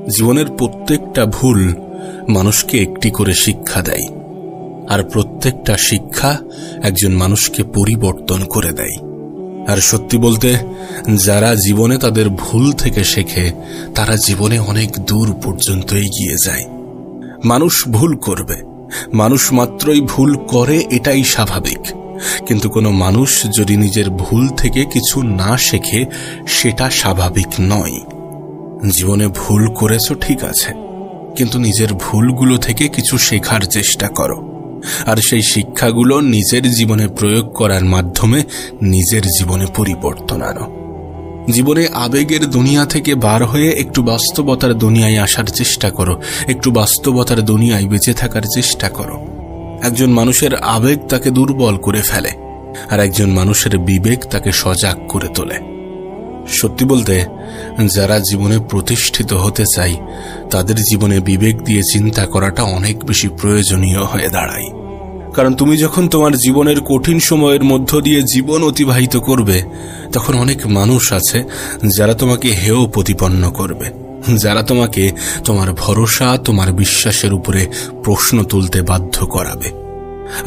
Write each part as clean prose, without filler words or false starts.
জীবনের প্রত্যেকটা ভুল মানুষকে একটি করে শিক্ষা দেয়, আর প্রত্যেকটা শিক্ষা একজন মানুষকে পরিবর্তন করে দেয়। আর সত্যি বলতে, যারা জীবনে তাদের ভুল থেকে শেখে তারা জীবনে অনেক দূর পর্যন্ত এগিয়ে যায়। মানুষ ভুল করবে, মানুষ মাত্রই ভুল করে, এটাই স্বাভাবিক। কিন্তু কোনো মানুষ যদি নিজের ভুল থেকে কিছু না শেখে, সেটা স্বাভাবিক নয়। জীবনে ভুল করেছো ঠিক আছে, কিন্তু নিজের ভুলগুলো থেকে কিছু শেখার চেষ্টা করো, আর সেই শিক্ষাগুলো নিজের জীবনে প্রয়োগ করার মাধ্যমে নিজের জীবনে পরিবর্তন আনো। জীবনে আবেগের দুনিয়া থেকে বার হয়ে একটু বাস্তবতার দুনিয়ায় আসার চেষ্টা করো, একটু বাস্তবতার দুনিয়ায় বেঁচে থাকার চেষ্টা করো। একজন মানুষের আবেগ তাকে দুর্বল করে ফেলে, আর একজন মানুষের বিবেক তাকে সজাগ করে তোলে। সত্যি বলতে, যারা জীবনে প্রতিষ্ঠিত হতে চায় তাদের জীবনে বিবেক দিয়ে চিন্তা করাটা অনেক বেশি প্রয়োজনীয় হয়ে দাঁড়ায়। কারণ তুমি যখন তোমার জীবনের কঠিন সময়ের মধ্য দিয়ে জীবন অতিবাহিত করবে, তখন অনেক মানুষ আছে যারা তোমাকে হেয় প্রতিপন্ন করবে, যারা তোমাকে তোমার ভরসা, তোমার বিশ্বাসের উপরে প্রশ্ন তুলতে বাধ্য করাবে।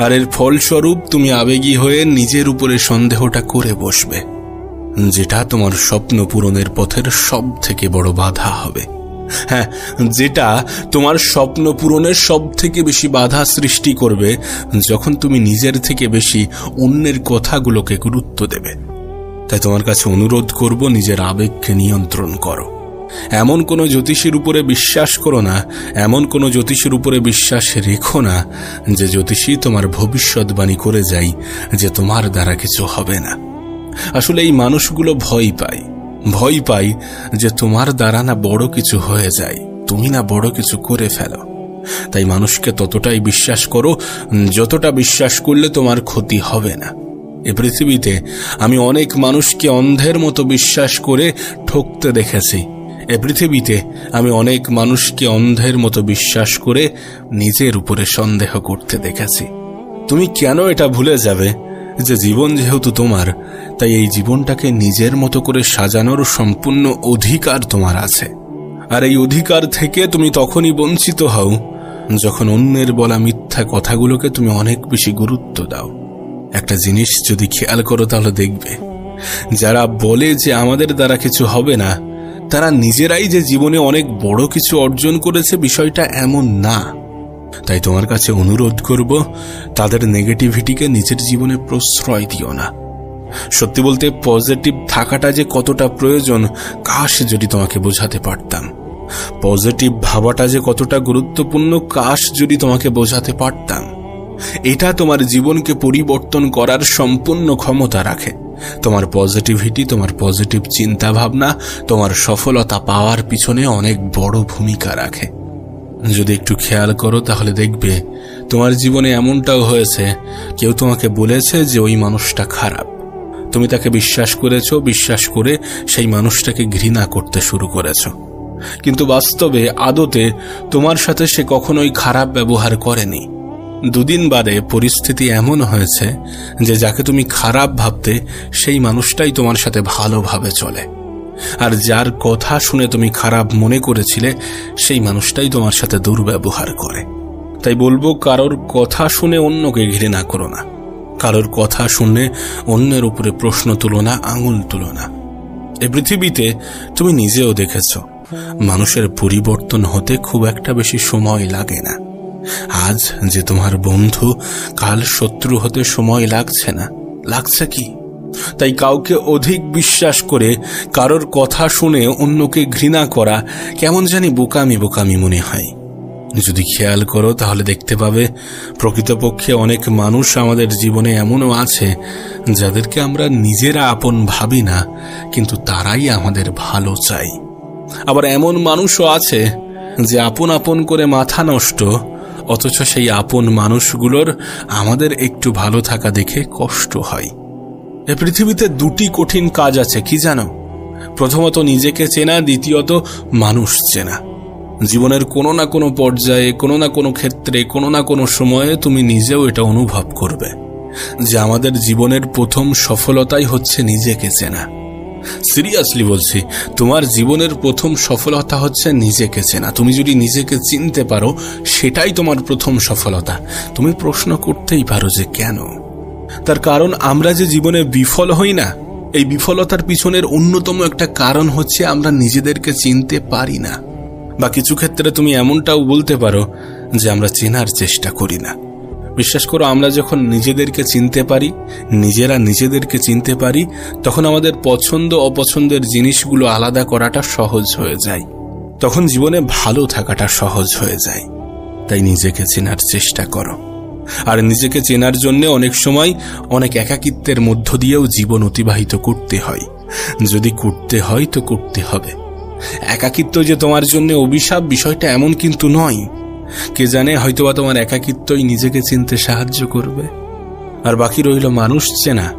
আর এর ফলস্বরূপ তুমি আবেগী হয়ে নিজের উপরে সন্দেহটা করে বসবে, যেটা তোমার স্বপ্ন পূরণের পথের সব থেকে বড় বাধা হবে। হ্যাঁ, যেটা তোমার স্বপ্ন পূরণের সব থেকে বেশি বাধা সৃষ্টি করবে যখন তুমি নিজের থেকে বেশি অন্যের কথাগুলোকে গুরুত্ব দেবে। তাই তোমার কাছে অনুরোধ করব, নিজের আবেগকে নিয়ন্ত্রণ করো। এমন কোনো জ্যোতিষীর উপরে বিশ্বাস করো না, এমন কোনো জ্যোতিষীর উপরে বিশ্বাস রেখো না যে জ্যোতিষী তোমার ভবিষ্যৎবাণী করে যায় যে তোমার দ্বারা কিছু হবে না। আসলে এই মানুষগুলো ভয় পায় যে তোমার দ্বারা না বড় কিছু হয়ে যায়, তুমি না বড় কিছু করে ফেলো। তাই মানুষকে ততটাই বিশ্বাস করো যতটা বিশ্বাস করলে তোমার ক্ষতি হবে না। এ পৃথিবীতে আমি অনেক মানুষকে অন্ধের মতো বিশ্বাস করে ঠকতে দেখেছি। এ পৃথিবীতে আমি অনেক মানুষকে অন্ধের মতো বিশ্বাস করে নিজের উপরে সন্দেহ করতে দেখেছি। তুমি কেন এটা ভুলে যাবে যে জীবন যেহেতু তোমার, তাই এই জীবনটাকে নিজের মতো করে সাজানোর সম্পূর্ণ অধিকার তোমার আছে। আর এই অধিকার থেকে তুমি তখনই বঞ্চিত হও যখন অন্যের বলা মিথ্যা কথাগুলোকে তুমি অনেক বেশি গুরুত্ব দাও। একটা জিনিস যদি খেয়াল করো তাহলে দেখবে, যারা বলে যে আমাদের দ্বারা কিছু হবে না, তারা নিজেরাই যে জীবনে অনেক বড় কিছু অর্জন করেছে বিষয়টা এমন না। তাই তোমার কাছে অনুরোধ করব, তাদের নেগেটিভিটিকে নিজের জীবনে প্রশ্রয় দিও না। সত্যি বলতে, পজিটিভ থাকাটা যে কতটা প্রয়োজন, কাশ যদি তোমাকে বোঝাতে পারতাম। পজিটিভ ভাবাটা যে কতটা গুরুত্বপূর্ণ, কাশ যদি তোমাকে বোঝাতে পারতাম। এটা তোমার জীবনকে পরিবর্তন করার সম্পূর্ণ ক্ষমতা রাখে। তোমার পজিটিভিটি, তোমার পজিটিভ চিন্তা ভাবনা তোমার সফলতা পাওয়ার পিছনে অনেক বড় ভূমিকা রাখে। যদি একটু খেয়াল করো তাহলে দেখবে তোমার জীবনে এমনটাও হয়েছে, কেউ তোমাকে বলেছে যে ওই মানুষটা খারাপ, তুমি তাকে বিশ্বাস করেছো, বিশ্বাস করে সেই মানুষটাকে ঘৃণা করতে শুরু করেছো। কিন্তু বাস্তবে আদতে তোমার সাথে সে কখনোই খারাপ ব্যবহার করেনি। দুদিন বাদে পরিস্থিতি এমন হয়েছে যে যাকে তুমি খারাপ ভাবতে, সেই মানুষটাই তোমার সাথে ভালোভাবে চলে। আর যার কথা শুনে তুমি খারাপ মনে করেছিলে, সেই মানুষটাই তোমার সাথে দুর্ব্যবহার করে। তাই বলবো, কারোর কথা শুনে অন্যকে ঘৃণা করো না, কারোর কথা শুনে অন্যের উপরে প্রশ্ন তুলো না, আঙুল তুলো না। এই পৃথিবীতে তুমি নিজেও দেখেছ, মানুষের পরিবর্তন হতে খুব একটা বেশি সময় লাগে না। আজ যে তোমার বন্ধু, কাল শত্রু হতে সময় লাগছে না, লাগছে কি? তাই কাউকে অধিক বিশ্বাস করে কারোর কথা শুনে অন্যকে ঘৃণা করা কেমন জানি বোকামি বোকামি মনে হয়। যদি খেয়াল করো তাহলে দেখতে পাবে, প্রকৃতপক্ষে অনেক মানুষ আমাদের জীবনে এমনও আছে যাদেরকে আমরা নিজেরা আপন ভাবি না, কিন্তু তারাই আমাদের ভালো চাই। আবার এমন মানুষও আছে যে আপন আপন করে মাথা নষ্ট, অথচ সেই আপন মানুষগুলোর আমাদের একটু ভালো থাকা দেখে কষ্ট হয়। এ পৃথিবীতে দুটি কঠিন কাজ আছে, কি জানো? প্রথমত নিজেকে চেনা, দ্বিতীয়ত মানুষ চেনা। জীবনের কোনো না কোনো পর্যায়ে, কোনো না কোনো ক্ষেত্রে, কোনো না কোনো সময়ে তুমি নিজেও এটা অনুভব করবে যে আমাদের জীবনের প্রথম সফলতাই হচ্ছে নিজেকে চেনা। সিরিয়াসলি বলছি, তোমার জীবনের প্রথম সফলতা হচ্ছে নিজেকে চেনা। তুমি যদি নিজেকে চিনতে পারো, সেটাই তোমার প্রথম সফলতা। তুমি প্রশ্ন করতেই পারো যে কেন? তার কারণ আমরা যে জীবনে বিফল হই না, এই বিফলতার পিছনের অন্যতম একটা কারণ হচ্ছে আমরা নিজেদেরকে চিনতে পারি না। বা কিছু ক্ষেত্রে তুমি এমনটাও বলতে পারো যে আমরা চেনার চেষ্টা করি না। বিশ্বাস করো, আমরা যখন নিজেদেরকে চিনতে পারি, নিজেরা নিজেদেরকে চিনতে পারি, তখন আমাদের পছন্দ অপছন্দের জিনিসগুলো আলাদা করাটা সহজ হয়ে যায়। তখন জীবনে ভালো থাকাটা সহজ হয়ে যায়। তাই নিজেকে চেনার চেষ্টা করো। আর নিজেকে চেনার জন্য অনেক সময় অনেক একাকিত্বের মধ্য দিয়েও জীবন অতিবাহিত করতে হয়। যদি করতে হয় তো করতে হবে। একাকিত্ব যে তোমার জন্য অভিশাপ, বিষয়টা এমন কিন্তু নয়। কে জানে, হয়তোবা তোমার একাকিত্বই নিজেকে চিনতে সাহায্য করবে। আর বাকি রইল মানুষ চেনা।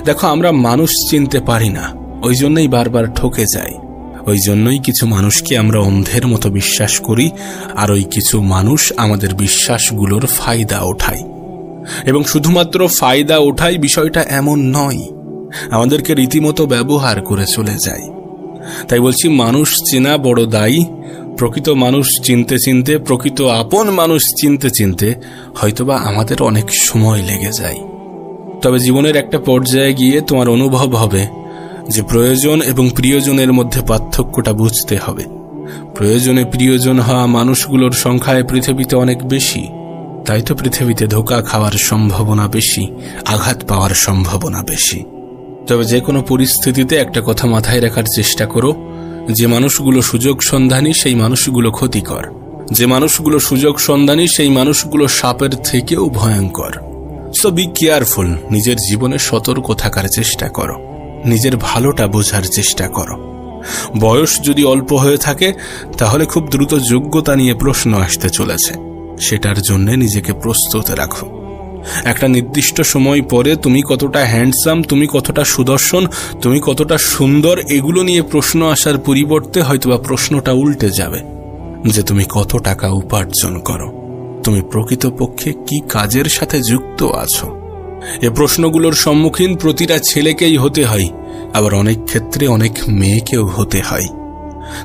দেখো, আমরা মানুষ চিনতে পারি না, ওই জন্যই বারবার ঠকে যাই। ওই জন্যই কিছু মানুষকে আমরা অন্ধের মতো বিশ্বাস করি, আর ওই কিছু মানুষ আমাদের বিশ্বাসগুলোর ফায়দা ওঠায়। এবং শুধুমাত্র ফায়দা ওঠায় বিষয়টা এমন নয়, আমাদেরকে রীতিমতো ব্যবহার করে চলে যায়। তাই বলছি, মানুষ চেনা বড় দায়ী। প্রকৃত মানুষ চিনতে চিনতে, প্রকৃত আপন মানুষ চিনতে চিনতে হয়তোবা আমাদের অনেক সময় লেগে যায়। তবে জীবনের একটা পর্যায়ে গিয়ে তোমার অনুভব হবে যে প্রয়োজন এবং প্রিয়জনের মধ্যে পার্থক্যটা বুঝতে হবে। প্রয়োজনে প্রিয়জন হওয়া মানুষগুলোর সংখ্যায় পৃথিবীতে অনেক বেশি। তাই তো পৃথিবীতে ধোঁকা খাওয়ার সম্ভাবনা বেশি, আঘাত পাওয়ার সম্ভাবনা বেশি। তবে যে কোনো পরিস্থিতিতে একটা কথা মাথায় রাখার চেষ্টা করো, যে মানুষগুলো সুযোগ সন্ধানী সেই মানুষগুলো ক্ষতিকর। যে মানুষগুলো সুযোগ সন্ধানী সেই মানুষগুলো সাপের থেকেও ভয়ঙ্কর। So be careful. নিজের জীবনে সতর্ক থাকার চেষ্টা করো, নিজের ভালোটা বোঝার চেষ্টা করো। বয়স যদি অল্প হয়ে থাকে, তাহলে খুব দ্রুত যোগ্যতা নিয়ে প্রশ্ন আসতে চলেছে। সেটার জন্য নিজেকে প্রস্তুত রাখো। একটা নির্দিষ্ট সময় পরে তুমি কতটা হ্যান্ডসাম, তুমি কতটা সুদর্শন, তুমি কতটা সুন্দর, এগুলো নিয়ে প্রশ্ন আসার পরিবর্তে হয়তোবা প্রশ্নটা উল্টে যাবে যে তুমি কত টাকা উপার্জন করো, তুমি প্রকৃতপক্ষে কি কাজের সাথে যুক্ত আছো। এ প্রশ্নগুলোর সম্মুখীন প্রতিটা ছেলেকেই হতে হয়, আবার অনেক ক্ষেত্রে অনেক মেয়েকেও হতে হয়।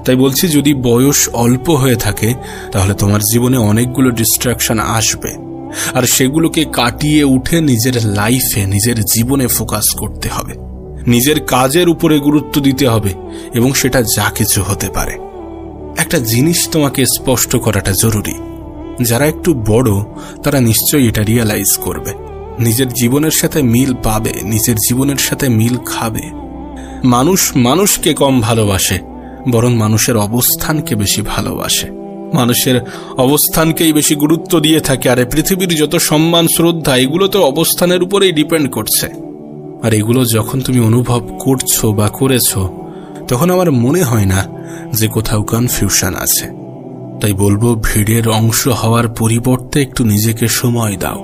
তাই বলছি, যদি বয়স অল্প হয়ে থাকে, তাহলে তোমার জীবনে অনেকগুলো ডিস্ট্রাকশন আসবে, আর সেগুলোকে কাটিয়ে উঠে নিজের লাইফে, নিজের জীবনে ফোকাস করতে হবে। নিজের কাজের উপরে গুরুত্ব দিতে হবে, এবং সেটা যা কিছু হতে পারে। একটা জিনিস তোমাকে স্পষ্ট করাটা জরুরি। যারা একটু বড়, তারা নিশ্চয়ই এটা রিয়ালাইজ করবে। নিজের জীবনের সাথে মিল পাবে, নিজের জীবনের সাথে মিল খাবে। মানুষ মানুষকে কম ভালোবাসে, বরং মানুষের অবস্থানকে বেশি ভালোবাসে। মানুষের অবস্থানকেই বেশি গুরুত্ব দিয়ে থাকে। আর পৃথিবীর যত সম্মান, শ্রদ্ধা, এগুলো তো অবস্থানের উপরেই ডিপেন্ড করছে। আর এগুলো যখন তুমি অনুভব করছো বা করেছো, তখন আমার মনে হয় না যে কোথাও কনফিউশন আছে। তাই বলবো, ভিড়ের অংশ হওয়ার পরিবর্তে একটু নিজেকে সময় দাও।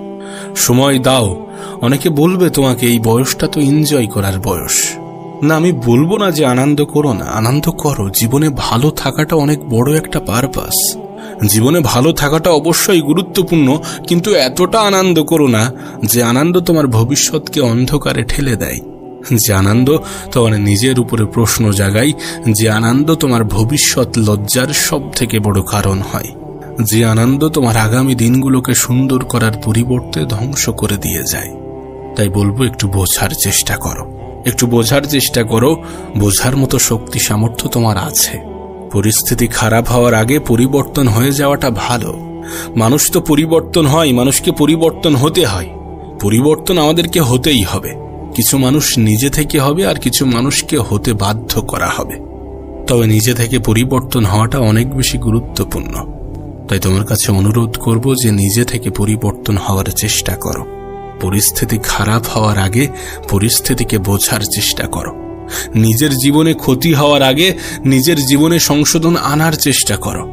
সময় দাও। অনেকে বলবে তোমাকে, এই বয়সটা তো এনজয় করার বয়স। না, আমি বলবো না যে আনন্দ করো না, আনন্দ করো। জীবনে ভালো থাকাটা অনেক বড় একটা পারপাস। জীবনে ভালো থাকাটা অবশ্যই গুরুত্বপূর্ণ, কিন্তু এতটা আনন্দ করো না যে আনন্দ তোমার ভবিষ্যৎকে অন্ধকারে ঠেলে দেয়। যে আনন্দ তোমার নিজের উপরে প্রশ্ন জাগায়, যে আনন্দ তোমার ভবিষ্যৎ লজ্জার সব থেকে বড় কারণ হয়, যে আনন্দ তোমার আগামী দিনগুলোকে সুন্দর করার পরিবর্তে ধ্বংস করে দিয়ে যায়। তাই বলবো, একটু বোঝার চেষ্টা করো, একটু বোঝার চেষ্টা করো। বোঝার মতো শক্তি সামর্থ্য তোমার আছে। পরিস্থিতি খারাপ হওয়ার আগে পরিবর্তন হয়ে যাওয়াটা ভালো। মানুষ তো পরিবর্তন হয়, মানুষকে পরিবর্তন হতে হয়। পরিবর্তন আমাদেরকে হতেই হবে। কিছু মানুষ নিজে থেকে হবে, আর কিছু মানুষকে হতে বাধ্য করা হবে। তবে নিজে থেকে পরিবর্তন হওয়াটা অনেক বেশি গুরুত্বপূর্ণ। তাই তোমার কাছে অনুরোধ করব যে নিজে থেকে পরিবর্তন হওয়ার চেষ্টা করো। পরিস্থিতি খারাপ হওয়ার আগে পরিস্থিতিকে বোঝার চেষ্টা করো। নিজের জীবনে ক্ষতি হওয়ার আগে নিজের জীবনে সংশোধন আনার চেষ্টা করো।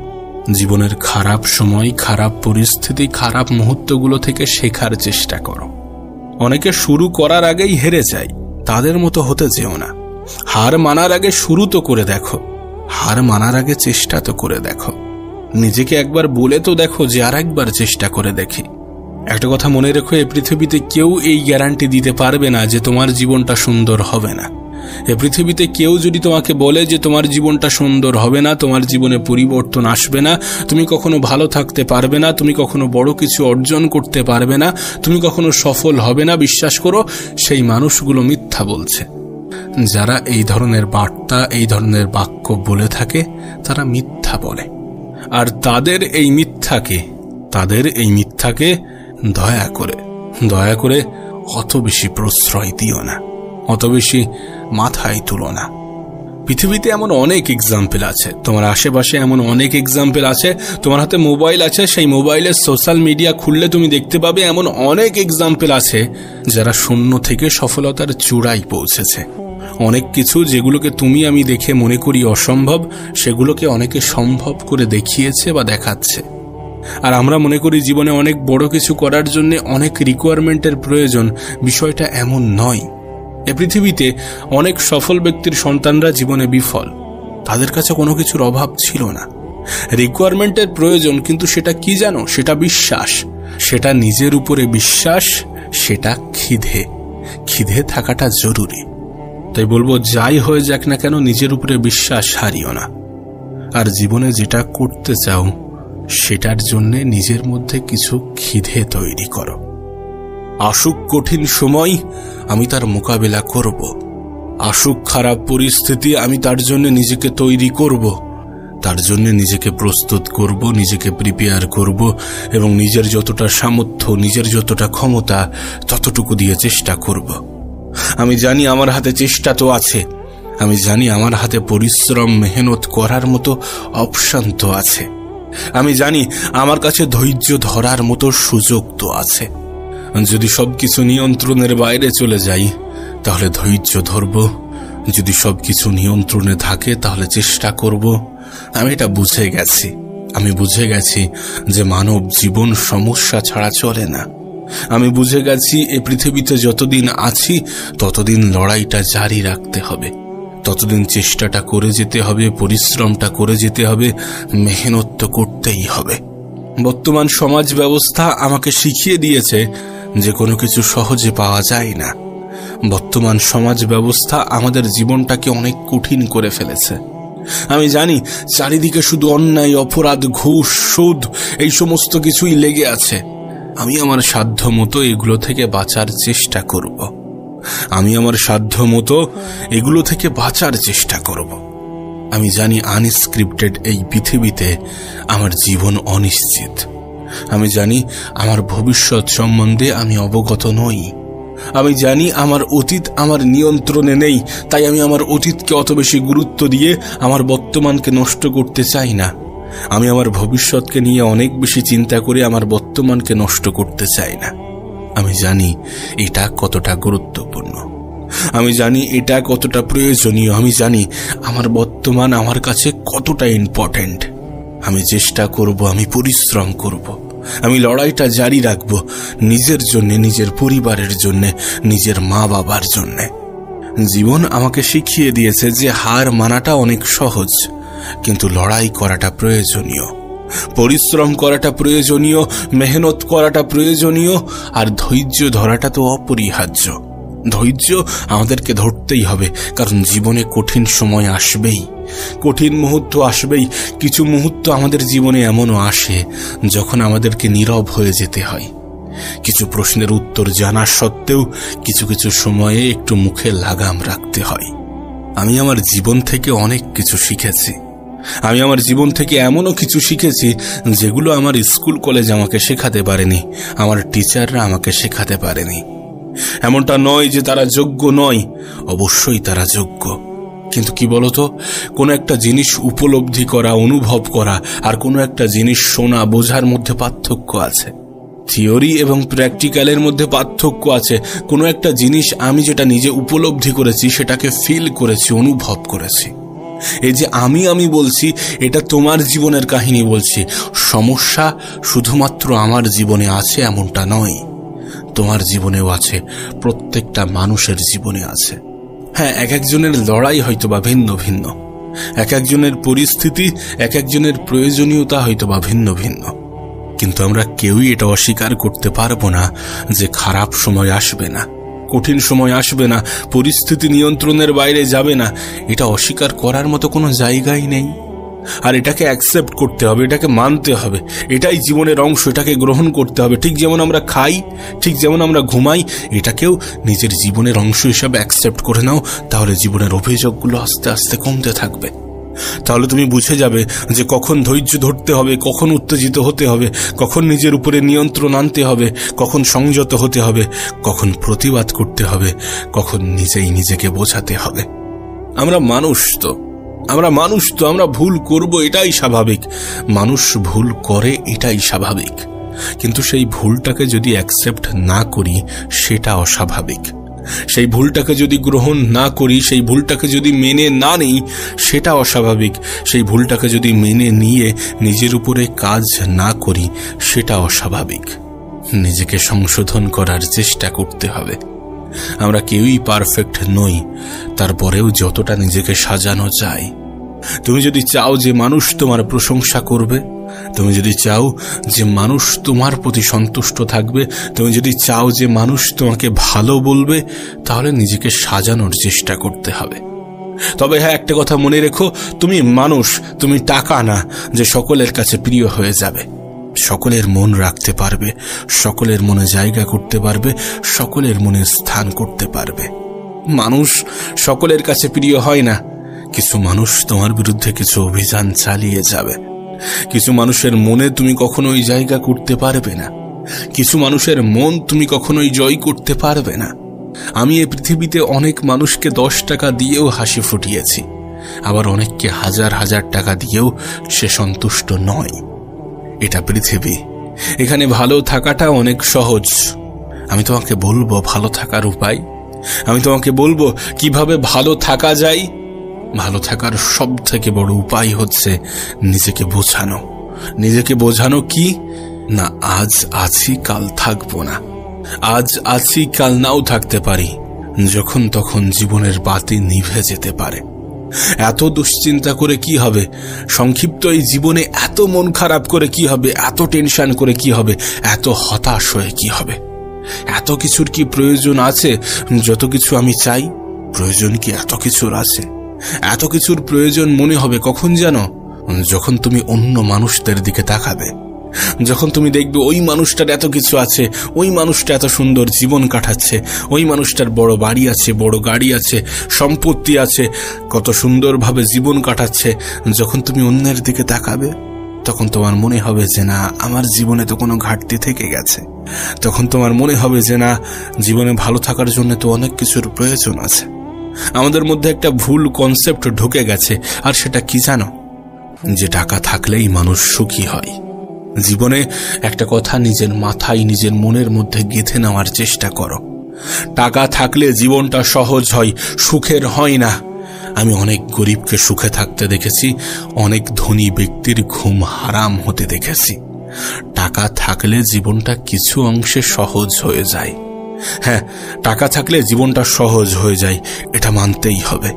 জীবনের খারাপ সময়, খারাপ পরিস্থিতি, খারাপ মুহূর্তগুলো থেকে শেখার চেষ্টা করো। অনেকে শুরু করার আগেই হেরে যায়, তাদের মতো হতে যেও না। হার মানার আগে শুরু তো করে দেখো, হার মানার আগে চেষ্টা তো করে দেখো। নিজেকে একবার বলে তো দেখো যে আর একবার চেষ্টা করে দেখি। একটা কথা মনে রেখো, এই পৃথিবীতে কেউ এই গ্যারান্টি দিতে পারবে না যে তোমার জীবনটা সুন্দর হবে না। এ পৃথিবীতে কেউ যদি তোমাকে বলে যে তোমার জীবনটা সুন্দর হবে না, তোমার জীবনে পরিবর্তন আসবে না, তুমি কখনো ভালো থাকতে পারবে না, তুমি কখনো বড় কিছু অর্জন করতে পারবে না, তুমি কখনো সফল হবে না, বিশ্বাস করো সেই মানুষগুলো মিথ্যা বলছে। যারা এই ধরনের বার্তা, এই ধরনের বাক্য বলে থাকে তারা মিথ্যা বলে। আর তাদের এই মিথ্যাকে দয়া করে অত বেশি প্রশ্রয় দিও না, অত বেশি মাথায় তুলো না। পৃথিবীতে এমন অনেক এক্সাম্পল আছে, তোমার আশেপাশে এমন অনেক এক্সাম্পল আছে। তোমার হাতে মোবাইল আছে, সেই মোবাইলের সোশ্যাল মিডিয়া খুললে তুমি দেখতে পাবে এমন অনেক এক্সাম্পল আছে যারা শূন্য থেকে সফলতার চূড়ায় পৌঁছেছে। অনেক কিছু যেগুলোকে তুমি আমি দেখে মনে করি অসম্ভব, সেগুলোকে অনেকে সম্ভব করে দেখিয়েছে বা দেখাচ্ছে। আর আমরা মনে করি জীবনে অনেক বড় কিছু করার জন্য অনেক রিকোয়ারমেন্টের প্রয়োজন। বিষয়টা এমন নয়। এ পৃথিবীতে অনেক সফল ব্যক্তির সন্তানরা জীবনে বিফল, তাদের কাছে কোনো কিছুর অভাব ছিল না। রিকোয়ারমেন্টের প্রয়োজন, কিন্তু সেটা কি জানো? সেটা বিশ্বাস, সেটা নিজের উপরে বিশ্বাস, সেটা খিদে থাকাটা জরুরি। তাই বলবো, যাই হয়ে যাক না কেন নিজের উপরে বিশ্বাস হারিও না। আর জীবনে যেটা করতে চাও সেটার জন্য নিজের মধ্যে কিছু খিদে তৈরি করো। আসুক কঠিন সময়, আমি তার মোকাবেলা করব। আসুক খারাপ পরিস্থিতি, আমি তার জন্য নিজেকে তৈরি করব, তার জন্য নিজেকে প্রস্তুত করব, নিজেকে প্রিপেয়ার করব এবং নিজের যতটা সামর্থ্য, নিজের যতটা ক্ষমতা ততটুকু দিয়ে চেষ্টা করব। আমি জানি আমার হাতে চেষ্টা তো আছে, আমি জানি আমার হাতে পরিশ্রম, মেহনত করার মতো অপশন তো আছে, আমি জানি আমার কাছে ধৈর্য ধরার মতো সুযোগ তো আছে। যদি সবকিছু নিয়ন্ত্রণের বাইরে চলে যাই তাহলে ধৈর্য ধরব, যদি সবকিছু নিয়ন্ত্রণে থাকে তাহলে চেষ্টা করব। আমি এটা বুঝে গেছি যে মানব জীবন সমস্যা ছাড়া চলে না। আমি বুঝে গেছি এই পৃথিবীতে যতদিন আছি ততদিন লড়াইটা জারি রাখতে হবে, ততদিন চেষ্টাটা করে যেতে হবে, পরিশ্রমটা করে যেতে হবে, মেহনত তো করতেই হবে। বর্তমান সমাজ ব্যবস্থা আমাকে শিখিয়ে দিয়েছে যে কোনো কিছু সহজে পাওয়া যায় না। বর্তমান সমাজ ব্যবস্থা আমাদের জীবনটাকে অনেক কঠিন করে ফেলেছে। আমি জানি চারিদিকে শুধু অন্যায়, অপরাধ, ঘুষ, সুদ, এই সমস্ত কিছুই লেগে আছে। আমি আমার সাধ্য মতো এগুলো থেকে বাঁচার চেষ্টা করব। আমি জানি আনস্ক্রিপ্টেড এই পৃথিবীতে আমার জীবন অনিশ্চিত। আমি জানি আমার ভবিষ্যৎ সম্বন্ধে আমি অবগত নই। আমি জানি আমার অতীত আমার নিয়ন্ত্রণে নেই, তাই আমি আমার অতীতকে অত বেশি গুরুত্ব দিয়ে আমার বর্তমানকে নষ্ট করতে চাই না। আমি আমার ভবিষ্যৎকে নিয়ে অনেক বেশি চিন্তা করে আমার বর্তমানকে নষ্ট করতে চাই না। আমি জানি এটা কতটা গুরুত্বপূর্ণ, আমি জানি এটা কতটা প্রয়োজনীয়, আমি জানি আমার বর্তমান আমার কাছে কতটা ইম্পর্টেন্ট। আমি চেষ্টা করব, আমি পরিশ্রম করব, আমি লড়াইটা জারি রাখব, নিজের জন্য, নিজের পরিবারের জন্য, নিজের মা বাবার জন্য। জীবন আমাকে শিখিয়ে দিয়েছে যে হার মানাটা অনেক সহজ, কিন্তু লড়াই করাটা প্রয়োজনীয়, পরিশ্রম করাটা প্রয়োজনীয়, মেহনত করাটা প্রয়োজনীয়, আর ধৈর্য ধরাটা তো অপরিহার্য। ধৈর্য আমাদেরকে ধরতেই হবে, কারণ জীবনে কঠিন সময় আসবেই, কঠিন মুহূর্ত আসবেই। কিছু মুহূর্ত আমাদের জীবনে এমনও আসে যখন আমাদেরকে নীরব হয়ে যেতে হয়। কিছু প্রশ্নের উত্তর জানা সত্ত্বেও কিছু কিছু সময়ে একটু মুখে লাগাম রাখতে হয়। আমি আমার জীবন থেকে অনেক কিছু শিখেছি। আমি আমার জীবন থেকে এমনও কিছু শিখেছি যেগুলো আমার স্কুল কলেজ আমাকে শেখাতে পারেনি, আমার টিচাররা আমাকে শেখাতে পারেনি। এমনটা নয় যে তারা যোগ্য নয়, অবশ্যই তারা যোগ্য। কিন্তু কি বলতো, কোনো একটা জিনিস উপলব্ধি করা, অনুভব করা আর কোনো একটা জিনিস শোনা, বোঝার মধ্যে পার্থক্য আছে। থিওরি এবং প্র্যাকটিক্যালের মধ্যে পার্থক্য আছে। কোনো একটা জিনিস আমি যেটা নিজে উপলব্ধি করেছি, সেটাকে ফিল করেছি, অনুভব করেছি। এই যে আমি বলছি, এটা তোমার জীবনের কাহিনী বলছি। সমস্যা শুধুমাত্র আমার জীবনে আছে এমনটা নয়, তোমার জীবনেও আছে, প্রত্যেকটা মানুষের জীবনে আছে। হ্যাঁ, এক একজনের লড়াই হয়তোবা ভিন্ন ভিন্ন, এক একজনের পরিস্থিতি, এক একজনের প্রয়োজনীয়তা হয়তোবা ভিন্ন ভিন্ন, কিন্তু আমরা কেউই এটা অস্বীকার করতে পারবো না যে খারাপ সময় আসবে না। কঠিন সময় আসবে না, পরিস্থিতি নিয়ন্ত্রণের বাইরে যাবে না, এটা অস্বীকার করার মতো কোনো জায়গাই নেই। আর এটাকে অ্যাকসেপ্ট করতে হবে, এটাকে মানতে হবে, এটাই জীবনের অংশ, এটাকে গ্রহণ করতে হবে। ঠিক যেমন আমরা খাই, ঠিক যেমন আমরা ঘুমাই, এটাকেও নিজের জীবনের অংশ হিসাবে অ্যাকসেপ্ট করে নাও, তাহলে জীবনের অভিযোগগুলো আস্তে আস্তে কমতে থাকবে। তাহলে তুমি বুঝে যাবে যে কখন ধৈর্য ধরতে হবে, কখন উত্তেজিত হতে হবে, কখন নিজের উপরে নিয়ন্ত্রণ আনতে হবে, কখন সংযত হতে হবে, কখন প্রতিবাদ করতে হবে, কখন নিজেই নিজেকে বোঝাতে হবে। আমরা মানুষ তো, আমরা ভুল করব, এটাই স্বাভাবিক। মানুষ ভুল করে, এটাই স্বাভাবিক। কিন্তু সেই ভুলটাকে যদি অ্যাকসেপ্ট না করি, সেটা অস্বাভাবিক। সেই ভুলটাকে যদি গ্রহণ না করি, সেই ভুলটাকে যদি মেনে না নিই, সেটা অস্বাভাবিক। সেই ভুলটাকে যদি মেনে নিয়ে নিজের উপরে কাজ না করি, সেটা অস্বাভাবিক। নিজেকে সংশোধন করার চেষ্টা করতে হবে। আমরা কেউই পারফেক্ট নই, তারপরেও যতটা নিজেকে সাজানো যায়। তুমি যদি চাও যে মানুষ তোমার প্রশংসা করবে, তুমি যদি চাও যে মানুষ তোমার প্রতি সন্তুষ্ট থাকবে, তুমি যদি চাও যে মানুষ তোমাকে ভালো বলবে, তাহলে নিজেকে সাজানোর চেষ্টা করতে হবে। তবে হ্যাঁ, একটা কথা মনে রেখো, তুমি মানুষ, তুমি টাকা না যে সকলের কাছে প্রিয় হয়ে যাবে। সকলের মন রাখতে পারবে, সকলের মনে জায়গা করতে পারবে, সকলের মনে স্থান করতে পারবে। মানুষ সকলের কাছে প্রিয় হয় না। কিছু মানুষ তোমার বিরুদ্ধে কিছু অভিযান চালিয়ে যাবে। কিছু মানুষের মনে তুমি কখনোই জায়গা করতে পারবে না। কিছু মানুষের মন তুমি কখনোই জয় করতে পারবে না। আমি এই পৃথিবীতে অনেক মানুষকে 10 টাকা দিয়েও হাসি ফুটিয়েছি, আবার অনেককে হাজার হাজার টাকা দিয়েও সে সন্তুষ্ট নয়। এটা পৃথিবী, এখানে ভালো থাকাটা অনেক সহজ। আমি তোমাকে বলবো ভালো থাকার উপায়, আমি তোমাকে বলবো কিভাবে ভালো থাকা যায়। ভালো থাকার সব থেকে বড় উপায় হচ্ছে নিজেকে বোঝানো। নিজেকে বোঝানো কি না, আজ আছি কাল থাকবো না, আজ আছি কাল নাও থাকতে পারি। যখন তখন জীবনের বাতি নিভে যেতে পারে। এত দুশ্চিন্তা করে কি হবে? সংক্ষিপ্ত এই জীবনে এত মন খারাপ করে কি হবে? এত টেনশন করে কি হবে? এত হতাশ হয়ে কি হবে? এত কিছুর কি প্রয়োজন আছে? যত কিছু আমি চাই, প্রয়োজন কি এত কিছুর আছে? এত কিছুর প্রয়োজন মনে হবে কখন জানো? যখন তুমি অন্য মানুষদের দিকে তাকাবে, যখন তুমি দেখবে ওই মানুষটার এত কিছু আছে, ওই মানুষটা এত সুন্দর জীবন কাটাচ্ছে, ওই মানুষটার বড় বাড়ি আছে, বড় গাড়ি আছে, সম্পত্তি আছে, কত সুন্দরভাবে জীবন কাটাচ্ছে। যখন তুমি অন্যের দিকে তাকাবে, তখন তোমার মনে হবে যে না, আমার জীবনে তো কোনো ঘাটতি থেকে গেছে। তখন তোমার মনে হবে যে না, জীবনে ভালো থাকার জন্য তো অনেক কিছুর প্রয়োজন আছে। আমাদের মধ্যে একটা ভুল কনসেপ্ট ঢুকে গেছে, আর সেটা কি জানো? যে টাকা থাকলেই মানুষ সুখী হয়। জীবনে একটা কথা নিজের মাথায়, নিজের মনের মধ্যে গেঁথে নেওয়ার চেষ্টা করো। টাকা থাকলে জীবনটা সহজ হয়, সুখের হয় না। আমি অনেক গরিবকে সুখে থাকতে দেখেছি, অনেক ধনী ব্যক্তির ঘুম হারাম হতে দেখেছি। টাকা থাকলে জীবনটা কিছু অংশে সহজ হয়ে যায়। হ্যাঁ, টাকা থাকলে জীবনটা সহজ হয়ে যায়, এটা মানতেই হবে।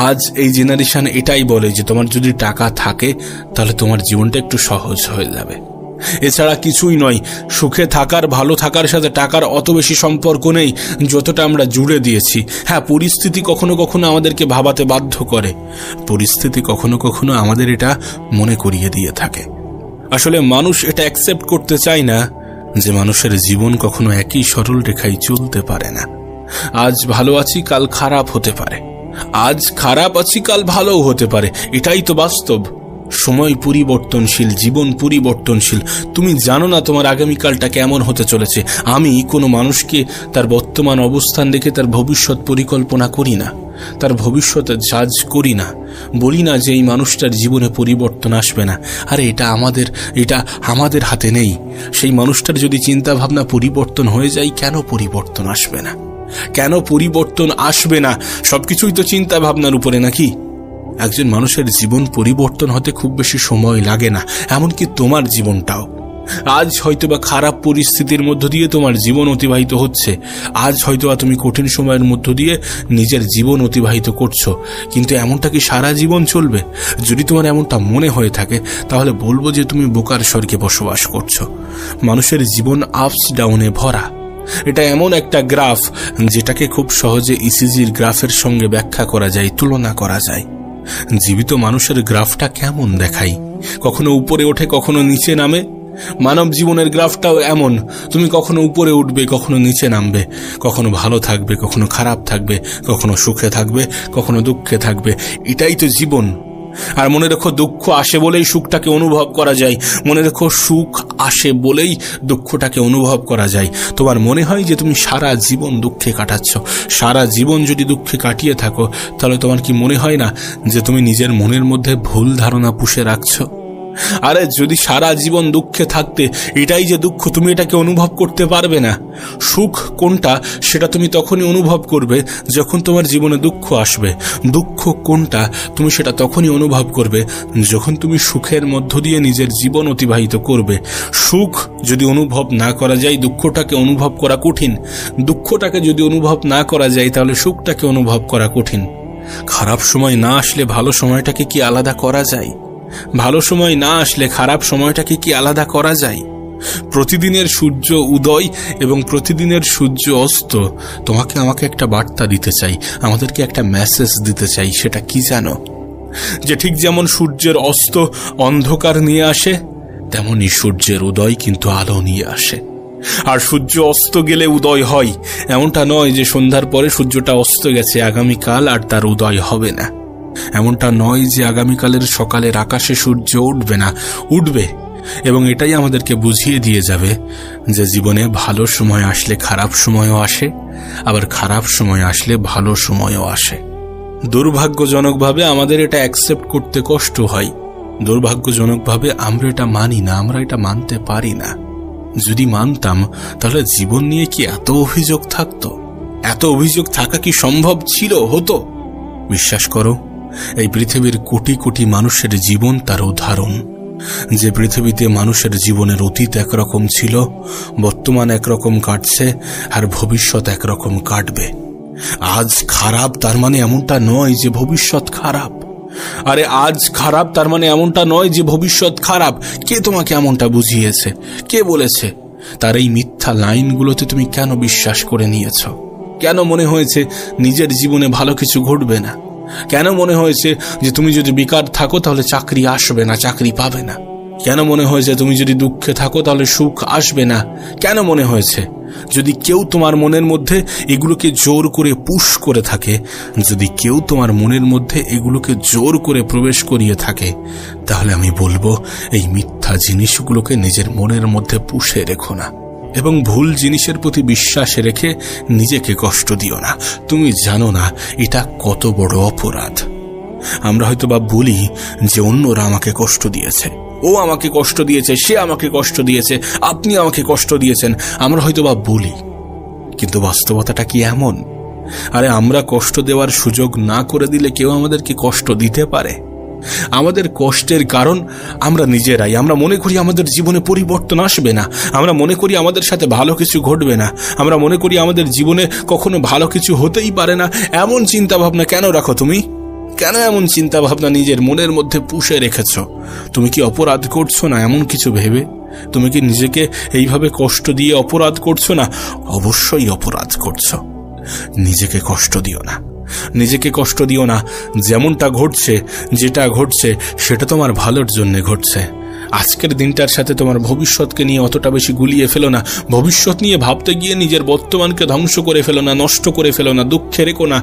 আজ এই জেনারেশন এটাই বলে যে তোমার যদি টাকা থাকে তাহলে তোমার জীবনটা একটু সহজ হয়ে যাবে। এছাড়া কিছুই নয়। সুখে থাকার, ভালো থাকার সাথে টাকার অত বেশি সম্পর্ক নেই যতটা আমরা জুড়ে দিয়েছি। হ্যাঁ, পরিস্থিতি কখনো কখনো আমাদেরকে ভাবাতে বাধ্য করে, পরিস্থিতি কখনো কখনো আমাদের এটা মনে করিয়ে দিয়ে থাকে। আসলে মানুষ এটা অ্যাকসেপ্ট করতে চায় না যে মানুষের জীবন কখনো একই সরল রেখায় চলতে পারে না। আজ ভালো আছি, কাল খারাপ হতে পারে। আজ খারাপ আছি, কাল ভালোও হতে পারে। এটাই তো বাস্তব। সময় পরিবর্তনশীল, জীবন পরিবর্তনশীল। তুমি জানো না তোমার আগামীকালটা কেমন হতে চলেছে। আমি কোনো মানুষকে তার বর্তমান অবস্থান দেখে তার ভবিষ্যৎ পরিকল্পনা করি না, তার ভবিষ্যৎ জাজ করি না। বলি না যে এই মানুষটার জীবনে পরিবর্তন আসবে না। আরে এটা আমাদের হাতে নেই। সেই মানুষটার যদি চিন্তা ভাবনা পরিবর্তন হয়ে যায়, কেন পরিবর্তন আসবে না? কেন পরিবর্তন আসবে না? সবকিছুই তো চিন্তা ভাবনার উপরে, নাকি? একজন মানুষের জীবন পরিবর্তন হতে খুব বেশি সময় লাগে না, এমনকি তোমার জীবনটাও। আজ হয়তোবা খারাপ পরিস্থিতির মধ্য দিয়ে তোমার জীবন অতিবাহিত হচ্ছে, আজ হয়তোবা তুমি কঠিন সময়ের মধ্য দিয়ে নিজের জীবন অতিবাহিত করছো, কিন্তু এমনটা কি সারা জীবন চলবে? যদি তোমার এমনটা মনে হয়ে থাকে, তাহলে বলবো যে তুমি বোকার স্বর্গে বসবাস করছো। মানুষের জীবন আপস ডাউনে ভরা। এটা এমন একটা গ্রাফ যেটাকে খুব সহজে ইসিজির গ্রাফের সঙ্গে ব্যাখ্যা করা যায়, তুলনা করা যায়। জীবিত মানুষের গ্রাফটা কেমন দেখায়, কখনো উপরে ওঠে, কখনো নিচে নামে। মানব জীবনের গ্রাফটাও এমন, তুমি কখনো উপরে উঠবে, কখনো নিচে নামবে, কখনো ভালো থাকবে, কখনো খারাপ থাকবে, কখনো সুখে থাকবে, কখনো দুঃখে থাকবে। এটাই তো জীবন। আর মনে রেখো, দুঃখ আসে বলেই সুখটাকে অনুভব করা যায়। মনে রেখো, সুখ আসে বলেই দুঃখটাকে অনুভব করা যায়। তোমার মনে হয় যে তুমি সারা জীবন দুঃখে কাটাচ্ছ। সারা জীবন যদি দুঃখে কাটিয়ে থাকো, তাহলে তোমার কি মনে হয় না যে তুমি নিজের মনের মধ্যে ভুল ধারণা পুষে রাখছো? আরে যদি সারা জীবন দুঃখে থাকতে, এটাই যে দুঃখ, তুমি এটাকে অনুভব করতে পারবে না। সুখ কোনটা সেটা তুমি তখনই অনুভব করবে যখন তোমার জীবনে দুঃখ আসবে। দুঃখ কোনটা তুমি সেটা তখনই অনুভব করবে যখন তুমি সুখের মধ্য দিয়ে নিজের জীবন অতিবাহিত করবে। সুখ যদি অনুভব না করা যায়, দুঃখটাকে অনুভব করা কঠিন। দুঃখটাকে যদি অনুভব না করা যায়, তাহলে সুখটাকে অনুভব করা কঠিন। খারাপ সময় না আসলে ভালো সময়টাকে কি আলাদা করা যায়? ভালো সময় না আসলে খারাপ সময়টাকে কি আলাদা করা যায়? প্রতিদিনের সূর্য উদয় এবং প্রতিদিনের সূর্য অস্ত তোমাকে আমাকে একটা বার্তা দিতে চাই, আমাদেরকে একটা মেসেজ দিতে চাই। সেটা কি জানো? যে ঠিক যেমন সূর্যের অস্ত অন্ধকার নিয়ে আসে, তেমনি সূর্যের উদয় কিন্তু আলো নিয়ে আসে। আর সূর্য অস্ত গেলে উদয় হয়, এমনটা নয় যে সন্ধ্যার পরে সূর্যটা অস্ত গেছে, আগামীকাল আর তার উদয় হবে না। এমনটা নয় যে আগামীকালের সকালের আকাশে সূর্য উঠবে না, উঠবে। এবং এটাই আমাদেরকে বুঝিয়ে দিয়ে যাবে যে জীবনে ভালো সময় আসলে খারাপ সময়ও আসে, আবার খারাপ সময় আসলে ভালো সময়ও আসে। দুর্ভাগ্যজনকভাবে আমাদের এটা অ্যাকসেপ্ট করতে কষ্ট হয়। দুর্ভাগ্যজনকভাবে আমরা এটা মানি না, আমরা এটা মানতে পারি না। যদি মানতাম, তাহলে জীবন নিয়ে কি এত অভিযোগ থাকতো? এত অভিযোগ থাকা কি সম্ভব ছিল, হতো? বিশ্বাস করো, এই পৃথিবীর কোটি কোটি মানুষের জীবন তার উদাহরণ। যে পৃথিবীতে মানুষের জীবনের অতীত একরকম ছিল, বর্তমান একরকম কাটছে, আর ভবিষ্যৎ একরকম কাটবে। আজ খারাপ তার মানে এমনটা নয় যে ভবিষ্যৎ খারাপ। আরে আজ খারাপ তার মানে এমনটা নয় যে ভবিষ্যৎ খারাপ। কে তোমাকে এমনটা বুঝিয়েছে? কে বলেছে? তার এই মিথ্যা লাইনগুলোতে তুমি কেন বিশ্বাস করে নিয়েছ? কেন মনে হয়েছে নিজের জীবনে ভালো কিছু ঘটবে না? কেন মনে হয়েছে যে তুমি যদি বেকার থাকো তাহলে চাকরি আসবে না, চাকরি পাবে না? কেন মনে হয়েছে তুমি যদি দুঃখে থাকো তাহলে সুখ আসবে না? কেন মনে হয়েছে? যদি কেউ তোমার মনের মধ্যে এগুলোকে জোর করে পুশ করে থাকে, যদি কেউ তোমার মনের মধ্যে এগুলোকে জোর করে প্রবেশ করিয়ে থাকে, তাহলে আমি বলবো এই মিথ্যা জিনিসগুলোকে নিজের মনের মধ্যে পুষে রেখো না, এবং ভুল জিনিসের প্রতি বিশ্বাস রেখে নিজেকে কষ্ট দিও না। তুমি জানো না এটা কত বড় অপরাধ। আমরা হয়তো বা বলি যে অন্যরা আমাকে কষ্ট দিয়েছে, ও আমাকে কষ্ট দিয়েছে, সে আমাকে কষ্ট দিয়েছে, আপনি আমাকে কষ্ট দিয়েছেন, আমরা হয়তো বা বলি। কিন্তু বাস্তবতাটা কি এমন? আরে আমরা কষ্ট দেওয়ার সুযোগ না করে দিলে কেউ আমাদেরকে কষ্ট দিতে পারে? আমাদের কষ্টের কারণ আমরা নিজেরাই। আমরা মনে করি আমাদের জীবনে পরিবর্তন আসবে না, আমরা মনে করি আমাদের সাথে ভালো কিছু ঘটবে না, আমরা মনে করি আমাদের জীবনে কখনো ভালো কিছু হতেই পারে না। এমন চিন্তা ভাবনা কেন রাখো তুমি? কেন এমন চিন্তা ভাবনা নিজের মনের মধ্যে পুষে রেখেছ? তুমি কি অপরাধ করছো না এমন কিছু ভেবে? তুমি কি নিজেকে এইভাবে কষ্ট দিয়ে অপরাধ করছো না? অবশ্যই অপরাধ করছো। নিজেকে কষ্ট দিও না, নিজেকে কষ্ট দিও না। যেমনটা ঘটছে, যেটা ঘটছে, সেটা তোমার ভালোর জন্য ঘটছে। আজকের দিনটার সাথে তোমার ভবিষ্যৎকে নিয়ে অতটা বেশি গুলিয়ে ফেলো না। ভবিষ্যৎ নিয়ে ভাবতে গিয়ে নিজের বর্তমানকে ধ্বংস করে ফেলো না, নষ্ট করে ফেলো না, দুঃখে রেখো না।